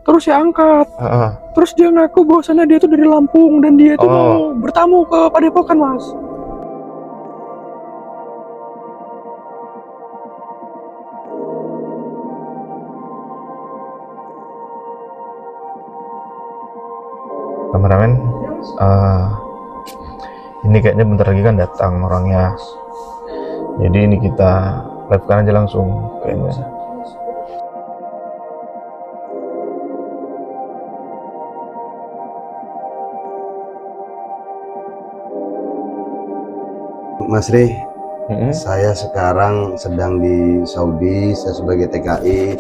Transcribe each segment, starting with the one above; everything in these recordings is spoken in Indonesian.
Terus saya angkat. Terus dia ngaku bahwasannya dia tuh dari Lampung dan dia tuh mau bertamu ke Padepokan, Mas. Kameramen, ini kayaknya bentar lagi kan datang orangnya. Jadi ini kita live-kan aja langsung kayaknya. Mas Ri, saya sekarang sedang di Saudi, saya sebagai TKI.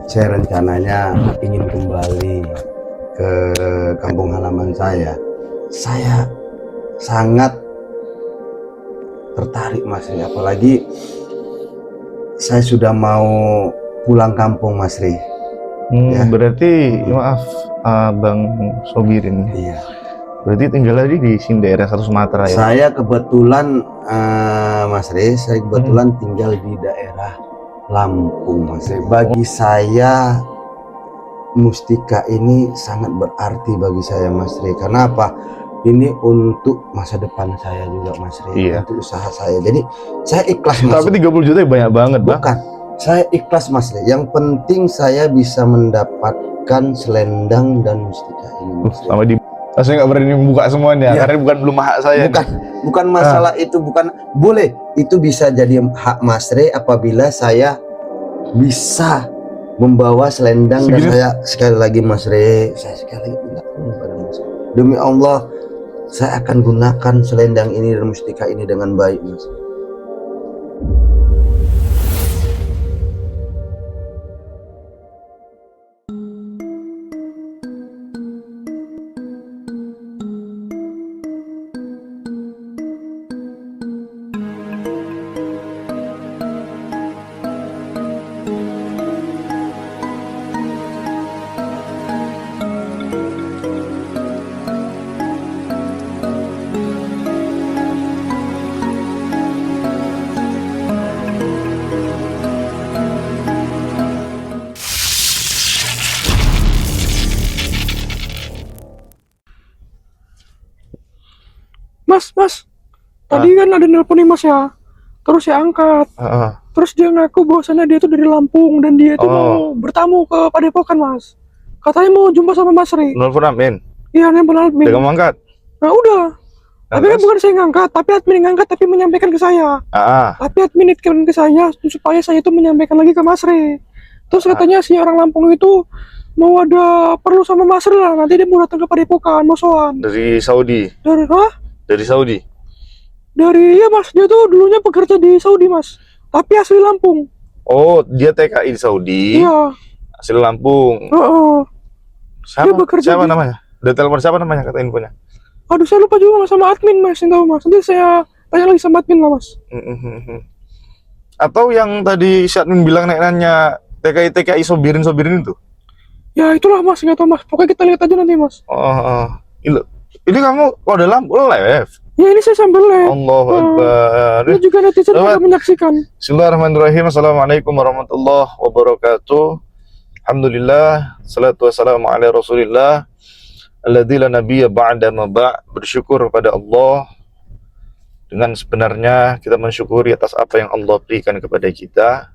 Saya rencananya ingin kembali ke kampung halaman saya. Saya sangat tertarik Mas Ri, apalagi saya sudah mau pulang kampung Mas Ri. Ya. Berarti maaf Bang Sobirin. Iya. Berarti tinggal lagi di sini daerah 1 Sumatera ya? Saya kebetulan Mas Ri, saya kebetulan tinggal di daerah Lampung Mas Ri. Bagi saya Mustika ini sangat berarti bagi saya Mas Ri. Karena apa? Ini untuk masa depan saya juga Mas Ri, untuk usaha saya. Jadi saya ikhlas Mas. Tapi 30 juta banyak banget Bang. Bukan, saya ikhlas Mas Ri. Yang penting saya bisa mendapatkan selendang dan mustika ini Mas Ri. Sama di saya nggak berani membuka semuanya karena belum hak saya. Bukan masalah itu, bukan boleh. Itu bisa jadi hak Mas Ri apabila saya bisa membawa selendang. Dan saya sekali lagi Mas Ri, saya sekali lagi minta kepada Mas Ri. Demi Allah, saya akan gunakan selendang ini dan mustika ini dengan baik Mas. Mas, tadi kan ada nelpon nih Mas ya. Terus saya angkat. Terus dia ngaku bahwasannya dia tuh dari Lampung dan dia tuh mau bertamu ke Padepokan Mas. Katanya mau jumpa sama Mas Ri. Nelfon admin? Iya, nelpon admin. Udah kamu angkat? Nah udah. Tapi kan bukan saya ngangkat, tapi admin ngangkat tapi menyampaikan ke saya. Tapi admin ke saya supaya saya itu menyampaikan lagi ke Mas Ri. Terus katanya si orang Lampung itu mau ada perlu sama Mas Ri lah. Nanti dia mau datang ke Padepokan, mau soan. Dari Saudi? Dari Saudi? Iya Mas, dia tuh dulunya pekerja di Saudi Mas, tapi asli Lampung. Oh, dia TKI di Saudi? Iya. Asli Lampung? Siapa namanya? Udah telepon siapa namanya, kata infonya? Aduh, saya lupa juga sama admin Mas, yang tahu Mas. Nanti saya tanya lagi sama admin lah Mas. Atau yang tadi si admin bilang nanya TKI Sobirin itu? Ya itulah Mas, nggak tahu Mas. Pokoknya kita lihat aja nanti Mas. Ini kamu kode lampu live? Ya ini saya sambil live. Allahu Akbar. Ini juga netizen pada menyaksikan. Bismillahirrahmanirrahim. Assalamualaikum warahmatullahi wabarakatuh. Alhamdulillah, salatu wassalamu ala Rasulillah alladzi la nabiyya ba'da ma ba'. Bersyukur kepada Allah. Dengan sebenarnya kita mensyukuri atas apa yang Allah berikan kepada kita.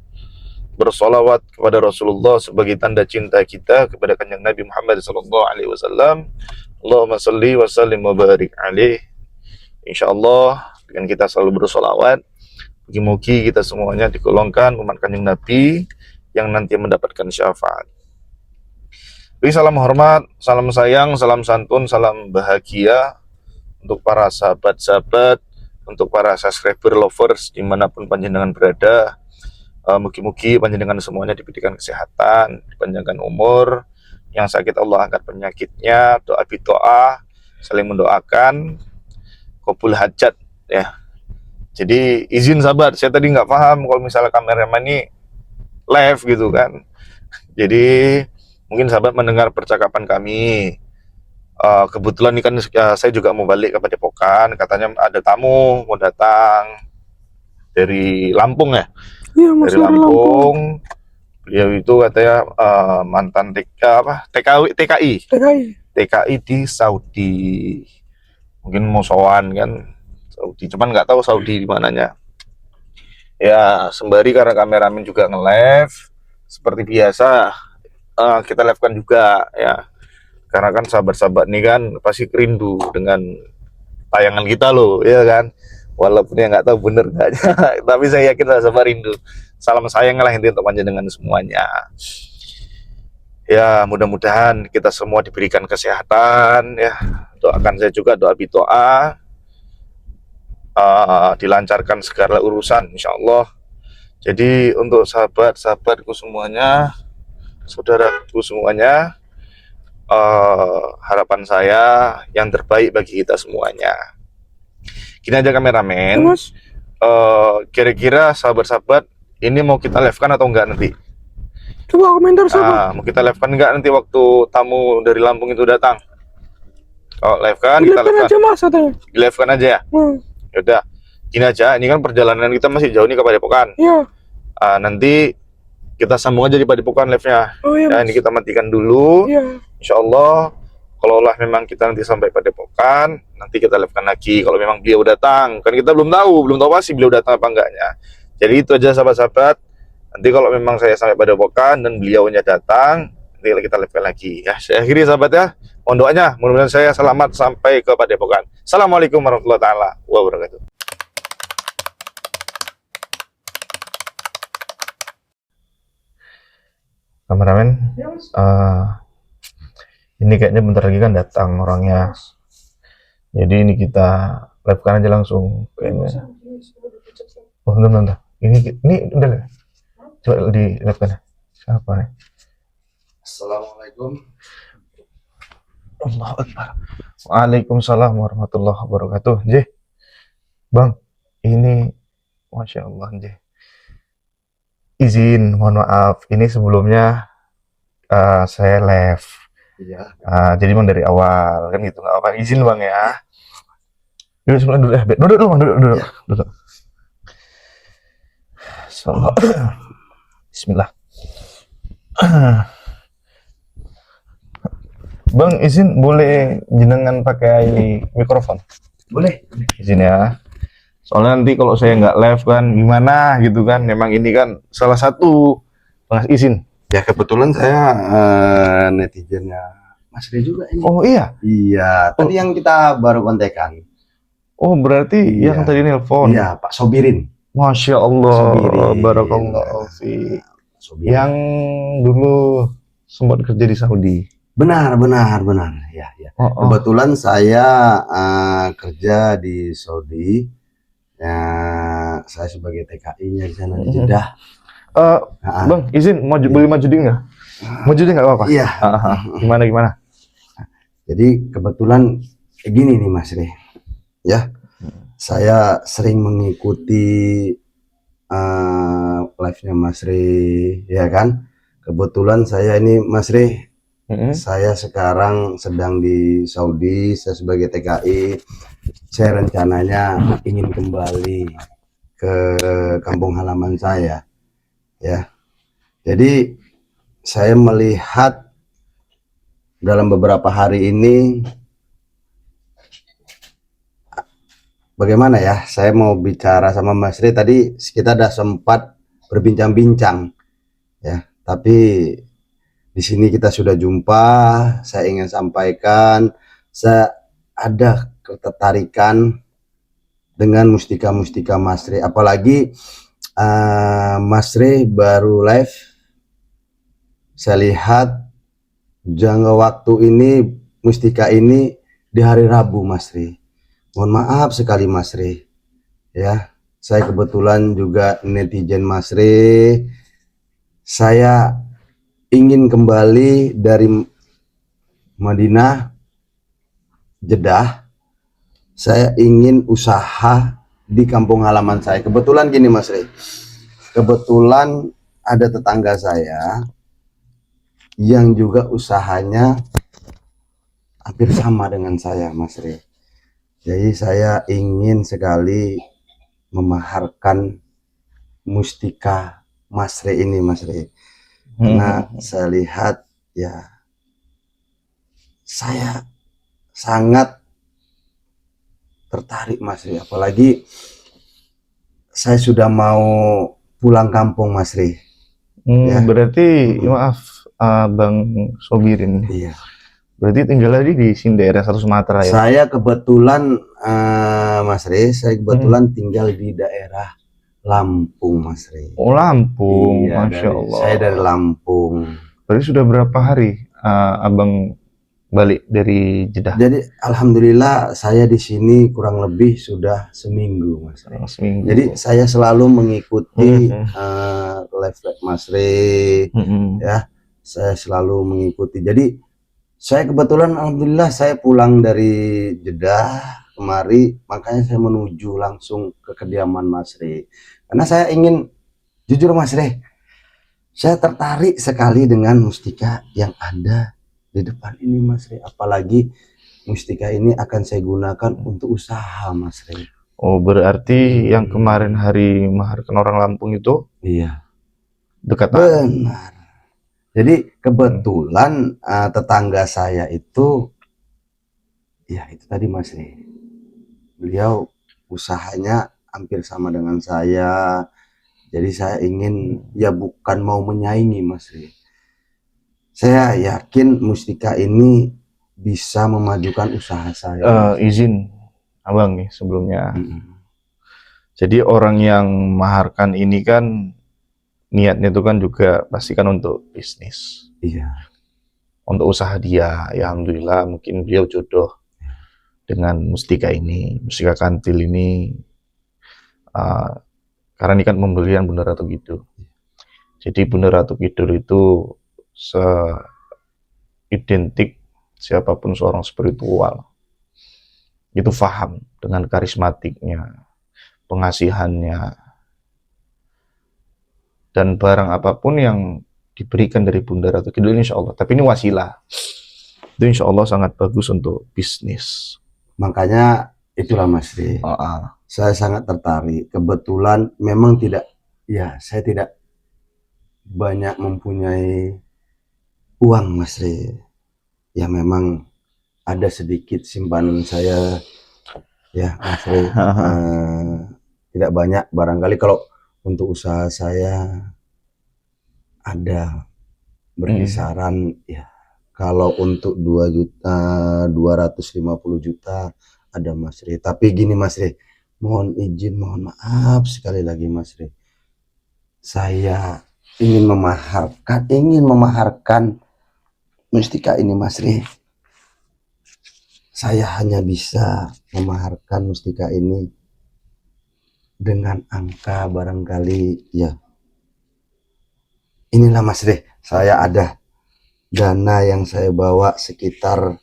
Bersolawat kepada Rasulullah sebagai tanda cinta kita kepada kanjeng Nabi Muhammad SAW. Allahumma salli wa sallim wa barik alaih. Insyaallah dengan kita selalu bersolawat, mugi-mugi kita semuanya digolongkan umat kanjeng Nabi yang nanti mendapatkan syafaat. Beri salam hormat, salam sayang, salam santun, salam bahagia untuk para sahabat-sahabat, untuk para subscriber lovers dimanapun panjenengan berada. Mugi-mugi panjenengan semuanya diberikan kesehatan, dipanjangkan umur, yang sakit Allah angkat penyakitnya, doa, saling mendoakan, qabul hajat ya. Jadi izin sahabat, saya tadi nggak paham kalau misalnya kameramen ini live gitu kan. Jadi mungkin sahabat mendengar percakapan kami. Kebetulan ini kan saya juga mau balik ke Padepokan, katanya ada tamu mau datang dari Lampung ya. Iya, Mas, dari Lampung. Beliau itu katanya mantan TKI di Saudi. Mungkin mau sowan kan Saudi, cuman nggak tahu Saudi di mananya. Ya, sembari karena kameramen juga nge-live seperti biasa, kita live kan juga ya. Karena kan sahabat-sahabat nih kan pasti rindu dengan tayangan kita loh, ya kan. Walaupun ya nggak tahu bener nggaknya, tapi saya yakin lah sama rindu. Salam sayang lah intinya untuk panjenengan semuanya. Ya, mudah-mudahan kita semua diberikan kesehatan ya. Doakan saya juga doa bitoa, dilancarkan segala urusan insya Allah. Jadi untuk sahabat-sahabatku semuanya, saudaraku semuanya, harapan saya yang terbaik bagi kita semuanya. Gini aja kameramen, kira-kira sahabat-sahabat ini mau kita live kan atau enggak nanti? Coba komentar sahabat. Mau kita live kan enggak nanti waktu tamu dari Lampung itu datang? Kalau live kan kita live kan aja mas katanya. Di live kan aja ya? Yaudah, gini aja, ini kan perjalanan kita masih jauh nih ke Padepokan. Iya. Nanti kita sambung aja di Padepokan live-nya. Oh iya. Ya, ini kita matikan dulu. Iya. Insya Allah, kalau lah memang kita nanti sampai Padepokan, nanti kita live-kan lagi. Kalau memang beliau datang, kan kita belum tahu pasti beliau datang apa enggaknya. Jadi itu aja sahabat-sahabat. Nanti kalau memang saya sampai Padepokan dan beliaunya datang, nanti kita live-kan lagi. Ya, saya akhiri sahabat ya. Mohon doanya, mudah-mudahan saya selamat sampai ke Padepokan. Assalamualaikum warahmatullahi wabarakatuh. Kameramen, ini kayaknya bentar lagi kan datang orangnya. Jadi ini kita live-kan aja langsung kayaknya. Oh, bentar. Ini udah gak? Coba di live-kan. Siapa nih? Assalamualaikum. Allahu Akbar. Waalaikumsalam warahmatullahi wabarakatuh. Jeh, Bang, ini Masya Allah, Jeh. Izin, mohon maaf. Ini sebelumnya saya live. Iya. Jadi memang dari awal kan gitu. Nggak apa. Izin Bang ya. Duduk sebelah dulu. Duduk dulu Bang, duduk. Ya. Duduk. Bismillah. Bang, izin boleh jenengan pakai mikrofon? Boleh. Izin ya. Soalnya nanti kalau saya nggak live kan gimana gitu kan. Memang ini kan salah satu izin. Ya kebetulan saya netizennya Mas Ri juga ini. Oh iya? Iya, tadi yang kita baru kontekan. Oh berarti Iya. yang tadi nelpon. Iya, Pak Sobirin. Masya Allah, Sobirin. barakallahu fiik. Sobirin. Yang dulu sempat kerja di Saudi. Benar. Ya. Kebetulan saya kerja di Saudi. Ya, saya sebagai TKI-nya di sana di Jeddah. Bang, izin boleh maju dikit nggak? Maju dikit nggak apa-apa? Iya. Gimana? Jadi kebetulan gini nih Mas Ri. Ya. Saya sering mengikuti live-nya Mas Ri, ya kan? Kebetulan saya ini Mas Ri, saya sekarang sedang di Saudi, saya sebagai TKI. Saya rencananya ingin kembali ke kampung halaman saya, ya. Jadi saya melihat dalam beberapa hari ini, bagaimana ya? Saya mau bicara sama Mas Ri tadi, kita sudah sempat berbincang-bincang, ya. Tapi di sini kita sudah jumpa. Saya ingin sampaikan, saya ada ketertarikan dengan mustika-mustika Mas Ri, apalagi Mas Ri baru live. Saya lihat jangka waktu ini mustika ini di hari Rabu Mas Ri. Mohon maaf sekali Mas Ri, ya. Saya kebetulan juga netizen Mas Ri. Saya ingin kembali dari Madinah, Jeddah. Saya ingin usaha di kampung halaman saya. Kebetulan gini Mas Ri, kebetulan ada tetangga saya yang juga usahanya hampir sama dengan saya Mas Ri. Jadi saya ingin sekali memaharkan mustika Mas Ri ini Mas Ri. Karena saya lihat ya, saya sangat tertarik Mas Ri, apalagi saya sudah mau pulang kampung Mas Ri. Berarti maaf Bang Sobirin, Iya. berarti tinggal lagi di sini daerah satu Sumatera ya? Saya kebetulan Mas Ri, saya kebetulan tinggal di daerah Lampung Mas Ri. Oh Lampung, Iya, Masya Allah. saya dari Lampung. Berarti sudah berapa hari Abang balik dari Jeddah? Jadi alhamdulillah saya di sini kurang lebih sudah seminggu Mas Ri. Seminggu. Jadi saya selalu mengikuti live Mas Ri, ya. Saya selalu mengikuti. Jadi saya kebetulan alhamdulillah saya pulang dari Jeddah kemari, makanya saya menuju langsung ke kediaman Mas Ri. Karena saya ingin, jujur Mas Ri, saya tertarik sekali dengan mustika yang ada di depan ini Mas Ri. Apalagi mustika ini akan saya gunakan untuk usaha Mas Ri. Oh berarti yang kemarin hari maharkan orang Lampung itu? Iya. Dekat. Benar. Jadi kebetulan tetangga saya itu, ya itu tadi Mas Ri, beliau usahanya hampir sama dengan saya. Jadi saya ingin, ya bukan mau menyaingi Mas Ri, saya yakin mustika ini bisa memajukan usaha saya. Izin Abang nih sebelumnya. Jadi orang yang maharkan ini kan niatnya itu kan juga pastikan untuk bisnis. Iya. Untuk usaha dia, ya alhamdulillah mungkin beliau jodoh dengan mustika ini, mustika kantil ini. Karena ini kan pemberian Bunda Ratu Kidul. Jadi Bunda Ratu Kidul itu identik siapapun seorang spiritual itu paham dengan karismatiknya, pengasihannya, dan barang apapun yang diberikan dari Bunda Ratu Kidul insya Allah. Tapi ini wasilah, itu insya Allah sangat bagus untuk bisnis. Makanya itulah Mas Ri, saya sangat tertarik. Kebetulan memang tidak, ya saya tidak banyak mempunyai uang Mas Ri. Ya memang ada sedikit simpanan saya, ya Mas Ri. Tidak banyak, barangkali kalau untuk usaha saya ada berkisaran ya, kalau untuk 2.250.000 ada Mas Ri. Tapi gini Mas Ri, mohon izin, mohon maaf sekali lagi Mas Ri, saya ingin memaharkan mustika ini Mas Ri. Saya hanya bisa memaharkan mustika ini dengan angka barangkali ya, inilah Mas Ri, saya ada dana yang saya bawa sekitar,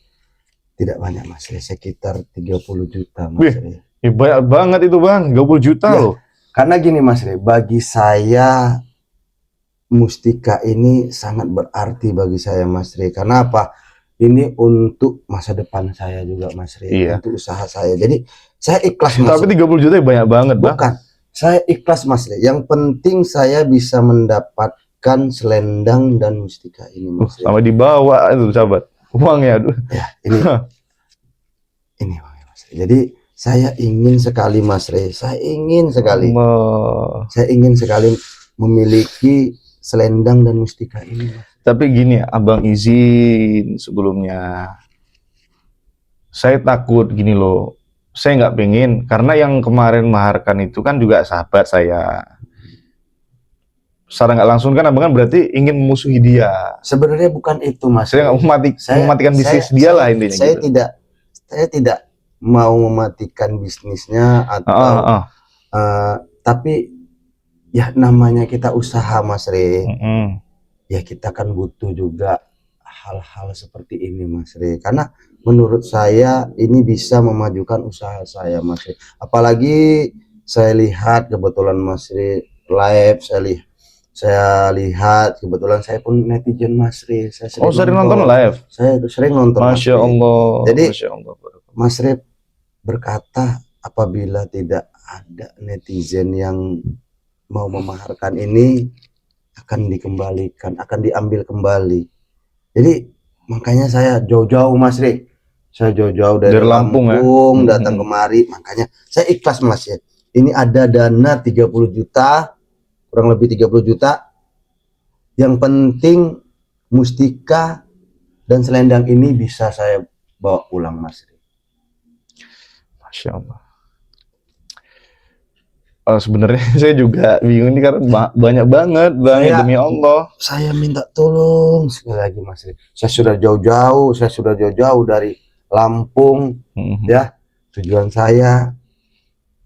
tidak banyak Mas Ri, sekitar 30 juta Mas Ri. Banyak banget itu Bang, 30 juta ya, loh. Karena gini Mas Ri, bagi saya mustika ini sangat berarti bagi saya Mas Ri. Karena apa? Ini untuk masa depan saya juga Mas Ri, untuk usaha saya. Jadi saya ikhlas Mas. Tapi 30 juta banyak banget Bang. Bukan, saya ikhlas Mas Ri. Yang penting saya bisa mendapatkan selendang dan mustika ini Mas Ri. Sama dibawa itu sahabat, uangnya. Ya, ini uangnya Mas Ri. Jadi saya ingin sekali Mas Ri, saya ingin sekali memiliki selendang dan mustika ini Mas. Tapi gini, Abang izin sebelumnya, saya takut gini loh, saya nggak pengen, karena yang kemarin maharkan itu kan juga sahabat saya. Secara nggak langsung kan Abang kan berarti ingin memusuhi dia. Sebenarnya bukan itu Mas. Saya nggak mematikan bisnis dia lah intinya. Saya tidak mau mematikan bisnisnya atau tapi ya namanya kita usaha Mas Ri. Ya kita kan butuh juga hal-hal seperti ini Mas Ri, karena menurut saya ini bisa memajukan usaha saya Mas Ri. Apalagi saya lihat kebetulan Mas Ri live, saya lihat kebetulan saya pun netizen Mas Ri. Saya sering nonton live. Saya sering nonton. Masya Allah. Jadi Masya Allah. Mas Ri berkata, apabila tidak ada netizen yang mau memaharkan ini, akan dikembalikan, akan diambil kembali. Jadi makanya saya jauh-jauh Mas Ri, saya jauh-jauh dari Lampung, Lampung datang kemari, makanya saya ikhlas Mas ya. Ini ada dana 30 juta, kurang lebih 30 juta. Yang penting mustika dan selendang ini bisa saya bawa pulang Mas Ri. Masya Allah. Sebenarnya saya juga bingung ini karena banyak banget Bang, ya, demi Allah. Saya minta tolong sekali lagi Mas Ri. Saya sudah jauh-jauh dari Lampung, ya. Tujuan saya,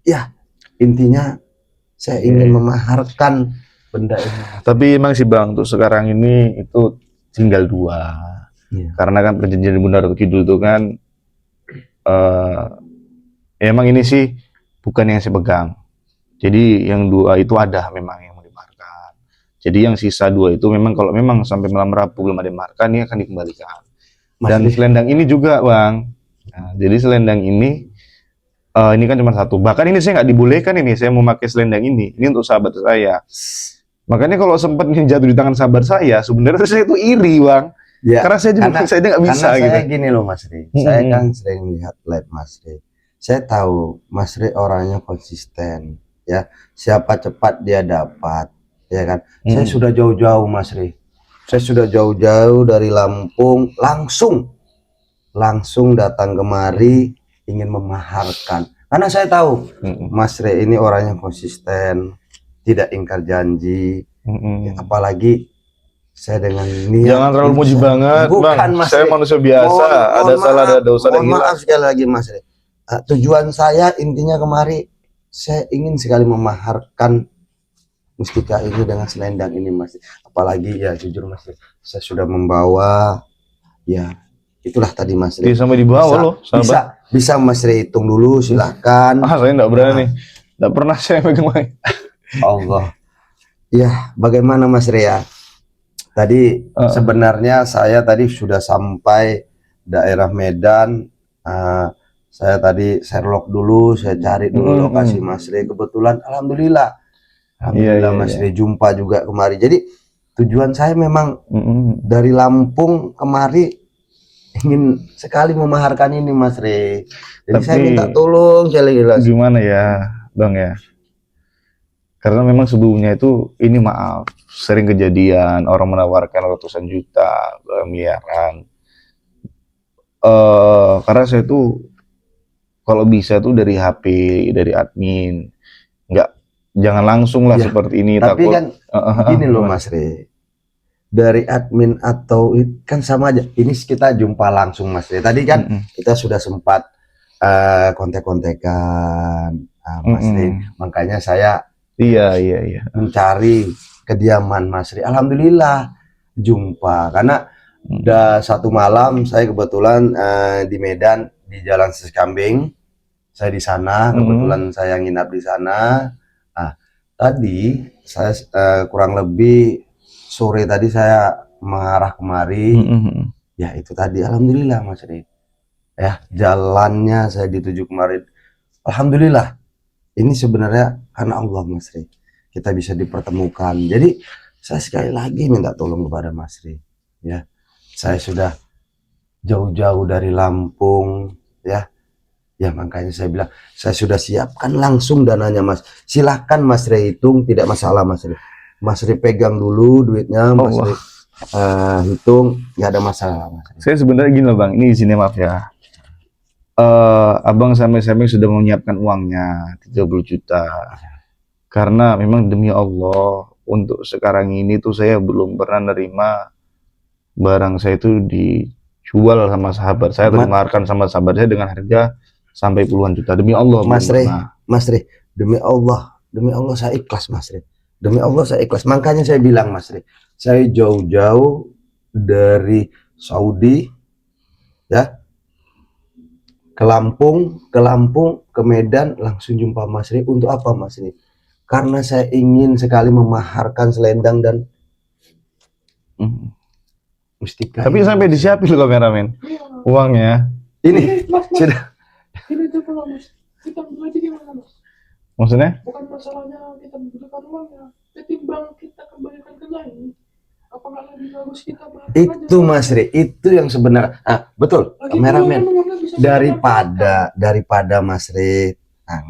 ya intinya saya ingin memaharkan benda ini. Tapi emang sih Bang, untuk sekarang ini itu tinggal 2. Karena kan perjanjian Bunda Ratu Kidul itu kan, emang ini sih bukan yang saya pegang. Jadi yang 2 itu ada memang yang mau dimaharkan. Jadi yang sisa 2 itu memang kalau memang sampai malam Rabu belum ada dimaharkan, ini akan dikembalikan. Dan selendang ini juga Bang. Nah, jadi selendang ini kan cuma 1. Bahkan ini saya nggak dibolehkan ini, saya mau pakai selendang ini. Ini untuk sahabat saya. Makanya kalau sempat jatuh di tangan sahabat saya, sebenarnya saya itu iri Bang. Ya, karena saya juga nggak bisa karena gitu. Saya gini loh Mas Ri, saya kan sering lihat live Mas Ri. Saya tahu Mas Ri orangnya konsisten. Ya, siapa cepat dia dapat, ya kan. Saya sudah jauh-jauh Mas Ri, saya sudah jauh-jauh dari Lampung langsung datang kemari ingin memaharkan, karena saya tahu Mas Ri ini orangnya konsisten, tidak ingkar janji. Ya, apalagi saya dengan niat. Jangan terlalu muji banget Bang, Mas saya manusia biasa, ada salah ada dosa dan hilang. Maaf sekali lagi Mas Ri, tujuan saya intinya kemari, saya ingin sekali memaharkan mustika ini dengan selendang ini Mas. Apalagi ya jujur Mas, saya sudah membawa, ya itulah tadi Mas. Sampai dibawa loh, bisa Mas hitung dulu silahkan. Saya enggak berani, enggak pernah saya megang. Allah. Ya bagaimana Mas ya? Tadi sebenarnya saya tadi sudah sampai daerah Medan. Saya tadi Sherlock dulu, saya cari dulu lokasi Mas Ri. Kebetulan alhamdulillah Mas Ri jumpa juga kemari. Jadi tujuan saya memang dari Lampung kemari ingin sekali memaharkan ini Mas Ri. Jadi saya minta tolong gimana ya Bang ya, karena memang sebelumnya itu ini maaf sering kejadian orang menawarkan ratusan juta, miliaran. Karena saya tuh kalau bisa tuh dari HP, dari admin, jangan langsung lah seperti ini. Tapi takut, kan gini loh Mas Ri, dari admin atau kan sama aja. Ini kita jumpa langsung Mas Ri. Tadi kan kita sudah sempat kontek-kontekan Mas Ri. Makanya saya mencari kediaman Mas Ri. Alhamdulillah jumpa, karena udah 1 malam saya kebetulan di Medan di Jalan Seskambing. Saya di sana, kebetulan saya nginap di sana. Nah, tadi saya kurang lebih sore tadi saya mengarah kemari. Ya itu tadi alhamdulillah Mas Ri. Ya, jalannya saya dituju kemari. Alhamdulillah. Ini sebenarnya karena Allah Mas Ri. Kita bisa dipertemukan. Jadi saya sekali lagi minta tolong kepada Mas Ri. Ya. Saya sudah jauh-jauh dari Lampung, ya. Ya makanya saya bilang, saya sudah siapkan langsung dananya Mas. Silahkan Mas Ri hitung, tidak masalah Mas Ri. Mas Ri pegang dulu duitnya, Mas Ri hitung, nggak ada masalah Mas Ri. Saya sebenarnya gini loh Bang, ini izinnya maaf ya. Abang sampai sudah menyiapkan uangnya 30 juta. Karena memang demi Allah, untuk sekarang ini tuh saya belum pernah nerima barang saya itu dijual sama sahabat saya, atau dimaharkan sama sahabat saya dengan harga sampai puluhan juta. Demi Allah Mas Ri, demi Allah saya ikhlas Mas Ri. Demi Allah saya ikhlas. Makanya saya bilang Mas Ri, saya jauh-jauh dari Saudi ya ke Lampung, ke Medan, langsung jumpa Mas Ri. Untuk apa Mas Ri? Karena saya ingin sekali memaharkan selendang dan mustika. Tapi sampai disiapin loh kameramen uangnya. Ini sudah. Ini coba Mas, kita ambil aja gimana Mas? Maksudnya? Bukan masalahnya kita membutuhkan uangnya. ketimbang kita kembalikan ke Nyai, apakah lebih bagus kita makan Itu aja? Mas Re, itu yang sebenarnya. Betul, Lagi kameramen. pula kan bisa kita Daripada Mas Re,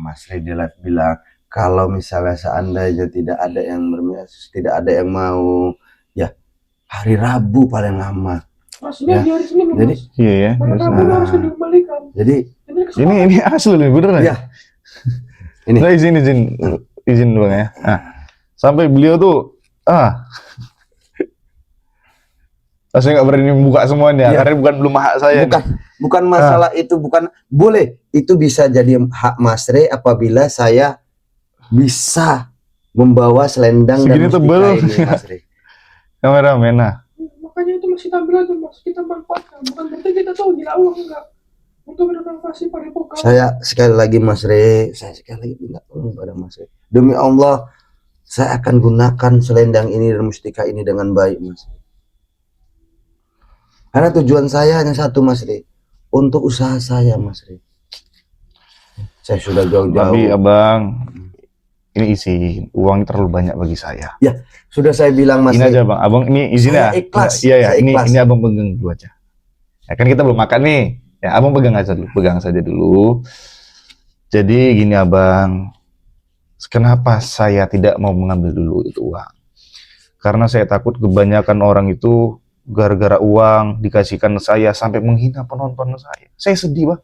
Mas Re di live bilang kalau misalnya seandainya tidak ada yang tidak ada yang mau, ya hari Rabu paling lama. maksudnya Ya. di hari Senin loh, Jadi Mas. Iya ya. Malam Rabu harus dikembalikan. Jadi Ini asli nih, bener nih. ya ini Nah, izin bang ya. Nah, sampai beliau tuh saya nggak berani membuka semuanya Iya. karena belum hak saya. bukan masalah itu, bukan boleh itu bisa jadi hak Mas Re apabila saya bisa membawa selendang Segini dan mustika tebel. ini Mas Re. Kameramen. Nah, makanya itu masih tampil aja, Mas. Kita manfaatkan. Bukan berarti kita tuh gila uang, enggak. Untuk renovasi padepokan. Saya sekali lagi Mas Re, saya sekali lagi minta tolong pada Mas Re. Demi Allah, saya akan gunakan selendang ini dan mustika ini dengan baik, Mas. Karena tujuan saya hanya satu, Mas Re, untuk usaha saya, Mas Re. Saya sudah jauh-jauh. tapi abang, ini isi uang terlalu banyak bagi saya. Ya, sudah saya bilang Mas Ini Re. aja bang, abang ini izin ya. Saya ikhlas. Iya ya, Saya ikhlas. ini abang pegang dulu aja. Ya kan kita belum makan nih. Ya abang pegang saja dulu. Jadi gini abang, kenapa saya tidak mau mengambil dulu itu uang? Karena saya takut kebanyakan orang itu gara-gara uang dikasihkan saya sampai menghina penonton saya. Saya sedih bang.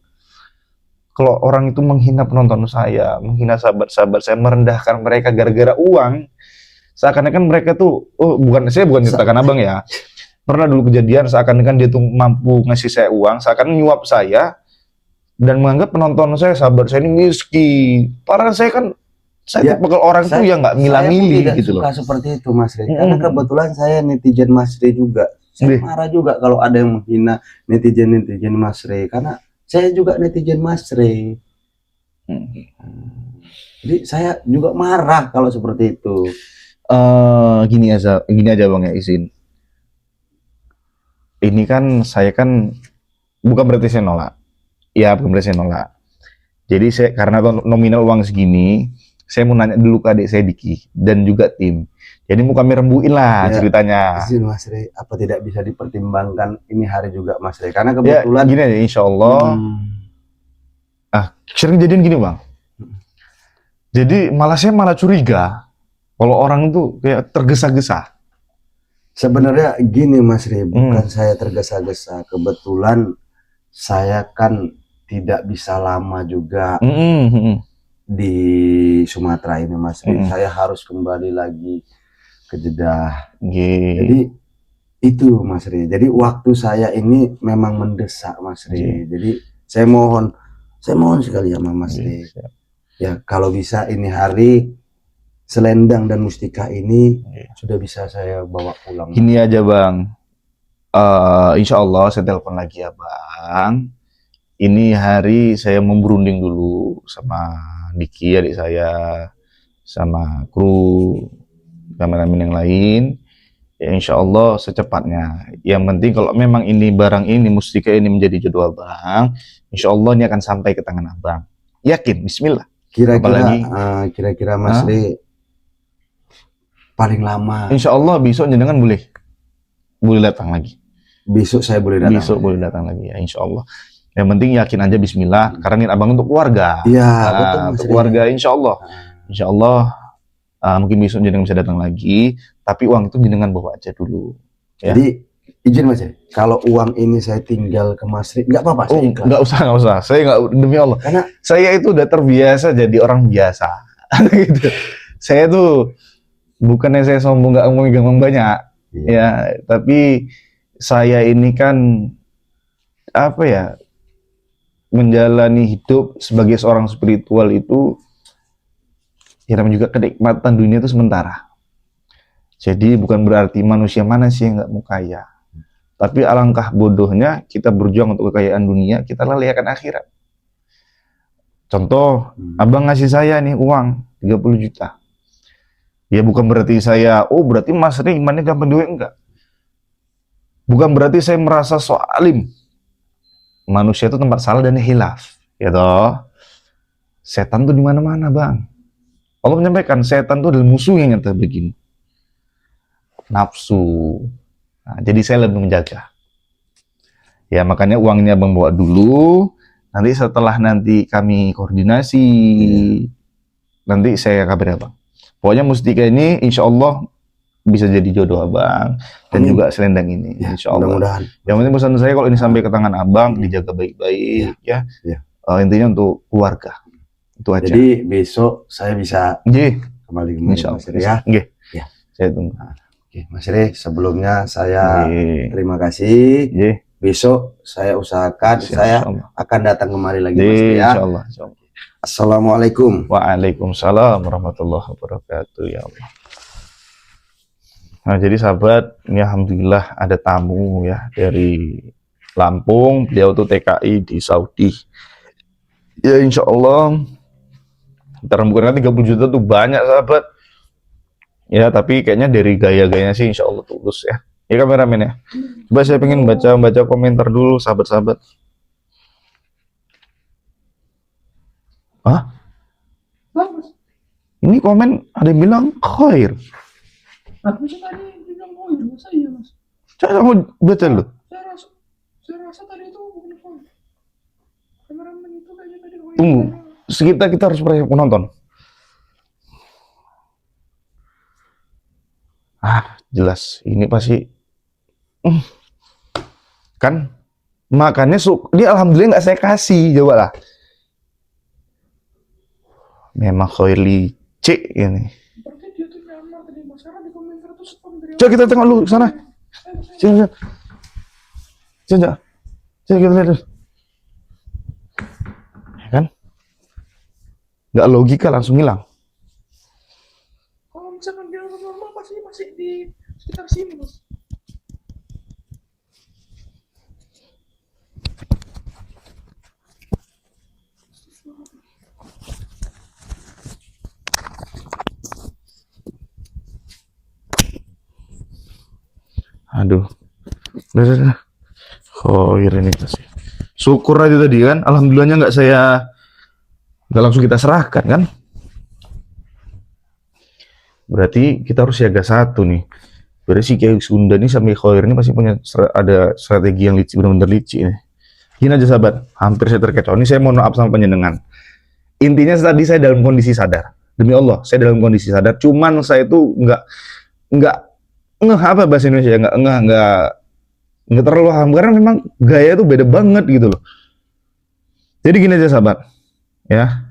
Kalau orang itu menghina penonton saya, menghina sahabat-sahabat saya, merendahkan mereka gara-gara uang, seakan-akan mereka tuh, bukan nyertakan abang ya. Pernah dulu kejadian seakan-akan dia tuh mampu ngasih saya uang, seakan nyuap saya dan menganggap penonton saya, sahabat saya ini miskin. Padahal saya kan tipe orang tuh yang nggak milah-milih gitu loh. Saya suka seperti itu Mas Re. Karena kebetulan saya netizen Mas Re juga. Saya marah juga kalau ada yang menghina netizen Mas Re. Karena saya juga netizen Mas Re. Jadi saya juga marah kalau seperti itu. Gini aja bang ya, izin. Ini kan saya kan bukan berarti saya nolak. Ya bukan berarti saya nolak. Jadi saya karena nominal uang segini, saya mau nanya dulu ke adik saya Diki dan juga tim. Jadi mau kami rembuin lah ceritanya. Izin Mas Re, apa tidak bisa dipertimbangkan ini hari juga Mas Re? Karena kebetulan gini aja, insya Allah. Sering jadian gini bang. Jadi saya malah curiga kalau orang itu kayak tergesa-gesa. Sebenarnya gini Mas Re, bukan saya tergesa-gesa. Kebetulan saya kan tidak bisa lama juga di Sumatera ini Mas Re. Saya harus kembali lagi ke Jeddah. Jadi itu Mas Re. Jadi waktu saya ini memang mendesak Mas Re. Jadi saya mohon sekali sama Mas Re. Ya kalau bisa ini hari selendang dan mustika ini sudah bisa saya bawa pulang. Gini aja bang, insya Allah saya telepon lagi ya bang. Ini hari saya memberunding dulu sama Diki adik saya, sama kru kameramen yang lain. Ya insya Allah secepatnya. Yang penting kalau memang ini barang ini mustika ini menjadi jodoh abang, insya Allah ini akan sampai ke tangan abang. Yakin, Bismillah. Kira-kira Mas Re paling lama. Insya Allah besok jenengan boleh datang lagi. Besok saya boleh datang. Besok boleh datang lagi ya, insya Allah. Yang penting yakin aja Bismillah, karena niat abang untuk keluarga. Iya, betul. Untuk keluarga, insya Allah. Insya Allah, mungkin besok jenengan bisa datang lagi, tapi uang itu jenengan bawa aja dulu. Ya. Jadi izin Mas Re, kalau uang ini saya tinggal ke Mas Re, nggak apa-apa. Nggak usah. Saya nggak, demi Allah. Karena saya itu udah terbiasa jadi orang biasa. Gitu. Saya tuh bukannya saya sombong nggak mau megang uang banyak, ya, tapi saya ini kan apa ya, menjalani hidup sebagai seorang spiritual itu ya namanya juga kenikmatan dunia itu sementara. Jadi bukan berarti manusia mana sih yang nggak mau kaya, tapi alangkah bodohnya kita berjuang untuk kekayaan dunia, kita lalaikan akhirat. Contoh, abang ngasih saya nih uang 30 juta. Ya bukan berarti saya, berarti Mas Re imannya gampang duit, enggak. Bukan berarti saya merasa so alim. Manusia itu tempat salah dan hilaf, ya toh. Setan tuh di mana-mana, bang. Allah menyampaikan setan itu adalah musuh yang nyata bagimu. Nafsu. Nah, jadi saya lebih menjaga. Ya makanya uangnya abang bawa dulu. Nanti setelah nanti kami koordinasi, nanti saya kabari abang. Pokoknya mustika ini insya Allah bisa jadi jodoh abang. Dan Amin. juga selendang ini, Ya, insya Allah. mudah-mudahan. Yang penting pesan saya kalau ini sampai ke tangan abang, dijaga baik-baik ya. Ya. Intinya untuk keluarga. Itu aja. Jadi besok saya bisa Nggih, kembali ke insya Mas Allah. Ri ya. Nggih. Ya. Saya tunggu. Oke, Mas Ri, sebelumnya saya Nggih. terima kasih. Nggih. Besok saya usahakan saya Insya Allah. akan datang kemari lagi Mas Ri Nggih, ya. insya Allah. Insya Allah. Assalamualaikum. Waalaikumsalam warahmatullahi wabarakatuh ya Allah. Nah jadi sahabat, ini alhamdulillah ada tamu ya dari Lampung, beliau tuh TKI di Saudi. Ya insya Allah, terbuka 30 juta tuh banyak sahabat. Ya tapi kayaknya dari gaya-gayanya sih insya Allah tulus ya. Ya kameramen ya. Coba saya pengen baca komentar dulu sahabat-sahabat. Hah? Bagus. Ini komen ada yang bilang khair. Aku sih tadi bilang oh iya masa iya mas. Saya mau baca lu. Saya rasa tadi itu bukan phone. Kameramen itu kayaknya tadi oh iya. Tunggu. Kita harus percaya penonton. Jelas ini pasti kan makannya dia alhamdulillah nggak saya kasih, coba lah. Memang Khoirli C ini. Berarti dia tuh nyamar tadi mas karena di komentar tuh spam dari. Coba kita tengok dulu ke sana. Coba kita lihat dulu. Ya kan? Nggak logika langsung hilang. Kalau misalkan dia normal pasti masih di sekitar sini mas. Aduh. Udah. Khoir ini pasti. Syukur aja tadi kan. Alhamdulillahnya nggak langsung kita serahkan kan. Berarti kita harus siaga satu nih. Berarti si Kiai Sunda ini sampai Khoir ini pasti punya ada strategi yang licik, benar-benar licik nih. Gini aja sahabat, hampir saya terkecoh. Ini saya mohon maaf sama penjenengan. Intinya tadi saya dalam kondisi sadar. Demi Allah, saya dalam kondisi sadar. Cuman saya itu nggak apa bahasa Indonesia, nggak terlalu paham karena memang gaya itu beda banget gitu loh. Jadi gini aja sahabat, ya.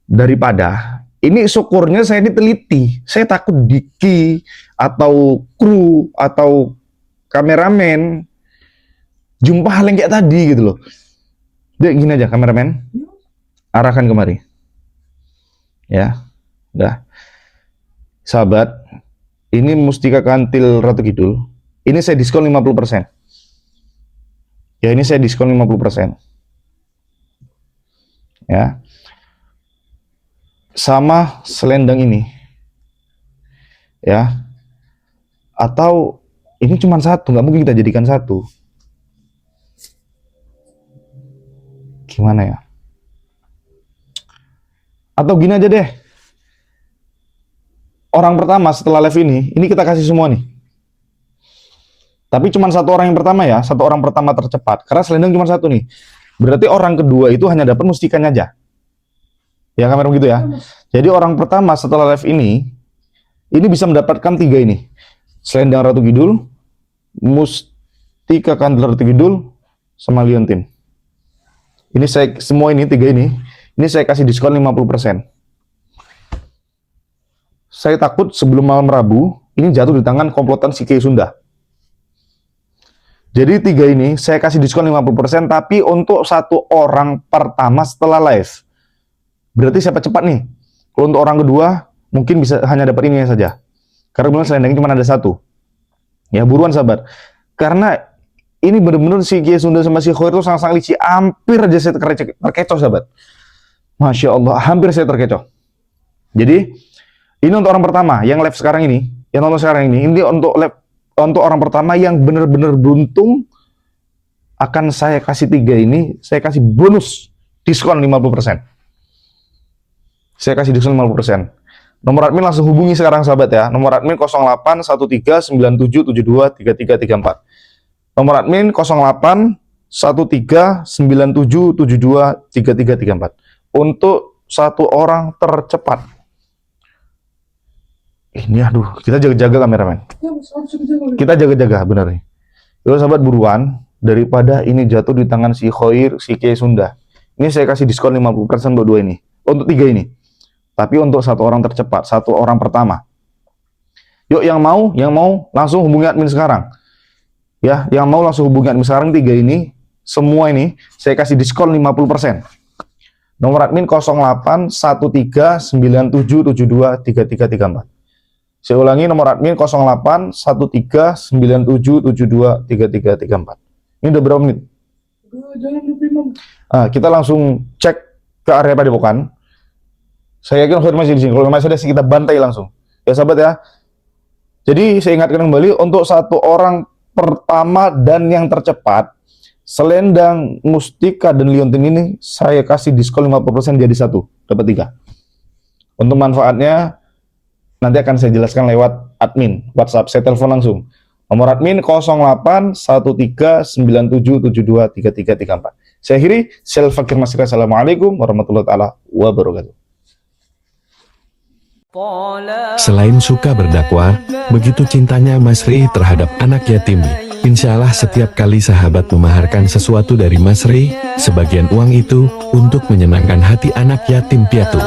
Daripada ini syukurnya saya ini teliti. Saya takut Diki atau kru atau kameramen jumpa hal yang kayak tadi gitu loh. Jadi gini aja kameramen, arahkan kemari. Ya, udah. Sahabat, ini mustika kantil Ratu Kidul. Ini saya diskon 50%. Ya, ini saya diskon 50%. Ya. Sama selendang ini. Ya. Atau ini cuma satu, nggak mungkin kita jadikan satu. Gimana ya? Atau gini aja deh. Orang pertama setelah live ini kita kasih semua nih. Tapi cuma satu orang yang pertama ya, satu orang pertama tercepat. Karena selendang cuma satu nih. Berarti orang kedua itu hanya dapat mustikanya aja. Ya kamera begitu ya. Jadi orang pertama setelah live ini bisa mendapatkan 3 ini. Selendang Ratu Kidul, mustika kantil Ratu Kidul, sama liontin. Ini saya semua ini 3 ini saya kasih diskon 50%. Saya takut sebelum malam Rabu ini jatuh di tangan komplotan si Kiai Sunda. Jadi 3 ini saya kasih diskon 50% tapi untuk satu orang pertama setelah live. Berarti siapa cepat nih? Kalau untuk orang kedua mungkin bisa hanya dapat ini saja. Karena bilang selendangnya cuma ada satu. Ya buruan sahabat. Karena ini benar-benar si Kiai Sunda sama si Khoir itu sangat-sangat licik. Hampir aja saya terkecoh sahabat. Masya Allah, hampir saya terkecoh. Jadi ini untuk orang pertama yang live sekarang ini, yang nonton sekarang ini untuk live, untuk orang pertama yang benar-benar beruntung akan saya kasih 3 ini, saya kasih bonus diskon 50%. saya kasih diskon 50%. Nomor admin langsung hubungi sekarang sahabat ya. Nomor admin 081397723334. Nomor admin 081397723334 untuk satu orang tercepat. Ini aduh, kita jaga-jaga kameramen. Kita jaga-jaga bener nih. Yuk sahabat buruan, daripada ini jatuh di tangan si Khoir, si Kiai Sunda. Ini saya kasih diskon 50% buat dua ini. Untuk tiga ini. Tapi untuk satu orang tercepat, satu orang pertama. Yuk yang mau langsung hubungi admin sekarang. Ya, yang mau langsung hubungi admin sekarang tiga ini, semua ini saya kasih diskon 50%. Nomor admin 081397723334. Saya ulangi nomor admin 081397723334. Ini udah berapa menit? Jangan lupa Imam. Kita langsung cek ke area padepokan. Saya yakin Khoir masih di sini. Kalau masih ada, kita bantai langsung. Ya sahabat ya. Jadi saya ingatkan kembali untuk satu orang pertama dan yang tercepat, selendang, mustika dan liontin ini saya kasih diskon 50% jadi satu, dapat 3. Untuk manfaatnya nanti akan saya jelaskan lewat admin WhatsApp. Saya telepon langsung. Nomor admin 081397723334. Saya akhiri. Saya Fakir Masri. Assalamualaikum warahmatullahi wabarakatuh. Selain suka berdakwah, begitu cintanya Mas Ri terhadap anak yatim. Insya Allah setiap kali sahabat memaharkan sesuatu dari Mas Ri, sebagian uang itu untuk menyenangkan hati anak yatim piatu.